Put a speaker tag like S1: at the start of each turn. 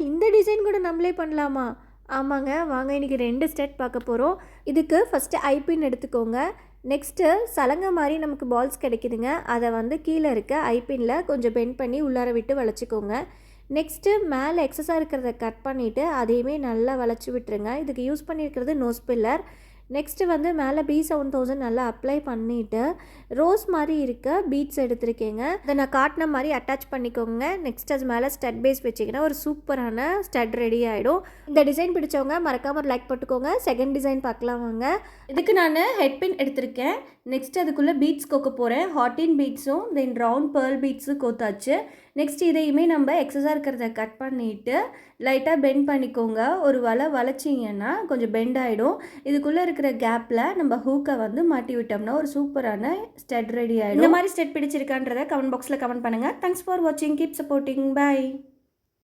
S1: இந்த டிசைன் கூட நம்மளே பண்ணலாமா? ஆமாங்க. வாங்க இன்றைக்கி 2 ஸ்டெட் பார்க்க போகிறோம். இதுக்கு ஃபஸ்ட்டு ஐபின் எடுத்துக்கோங்க. நெக்ஸ்ட்டு சலங்கை மாதிரி நமக்கு பால்ஸ் கிடைக்குதுங்க. அதை வந்து கீழே இருக்க ஐபினில் கொஞ்சம் பெண்ட் பண்ணி உள்ளார விட்டு வளைச்சிக்கோங்க. நெக்ஸ்ட்டு மேலே எக்ஸஸாக இருக்கிறத கட் பண்ணிவிட்டு அதையுமே நல்லா வளைச்சி விட்டுருங்க. இதுக்கு யூஸ் பண்ணியிருக்கிறது நோஸ் பில்லர். நெக்ஸ்ட்டு வந்து மேலே B7000 நல்லா அப்ளை பண்ணிவிட்டு ரோஸ் மாதிரி இருக்க பீட்ஸ் எடுத்துருக்கேங்க. இதை நான் காட்டின மாதிரி அட்டாச் பண்ணிக்கோங்க. நெக்ஸ்ட் அது மேலே ஸ்டட் பேஸ் வச்சிங்கன்னா ஒரு சூப்பரான ஸ்டட் ரெடி ஆகிடும். இந்த டிசைன் பிடிச்சவங்க மறக்காமல் ஒரு லைக் போட்டுக்கோங்க. செகண்ட் டிசைன் பார்க்கலாம் வாங்க. இதுக்கு நான் ஹெட் பின் எடுத்திருக்கேன். நெக்ஸ்ட் அதுக்குள்ளே பீட்ஸ் கோக்க போகிறேன். ஹாட்டின் பீட்ஸும் தென் ரவுண்ட் பேர்ல் பீட்ஸும் கோத்தாச்சு. நெக்ஸ்ட் இதையுமே நம்ம எக்ஸஸாக இருக்கிறத கட் பண்ணிவிட்டு லைட்டாக பெண்ட் பண்ணிக்கோங்க. ஒரு வளைச்சிங்கன்னா கொஞ்சம் பெண்ட் ஆகிடும். இதுக்குள்ளே இருக்கிற கேப்பில் நம்ம ஹூக்கை வந்து மாட்டி விட்டோம்னா ஒரு சூப்பரான ஸ்டட் ரெடி ஆகிடும். இந்த மாதிரி ஸ்டெட் பிடிச்சிருக்கான்றதை கமெண்ட் பாக்ஸில் கமெண்ட் பண்ணுங்கள். தேங்க்ஸ் ஃபார் வாட்சிங். Keep supporting. பை.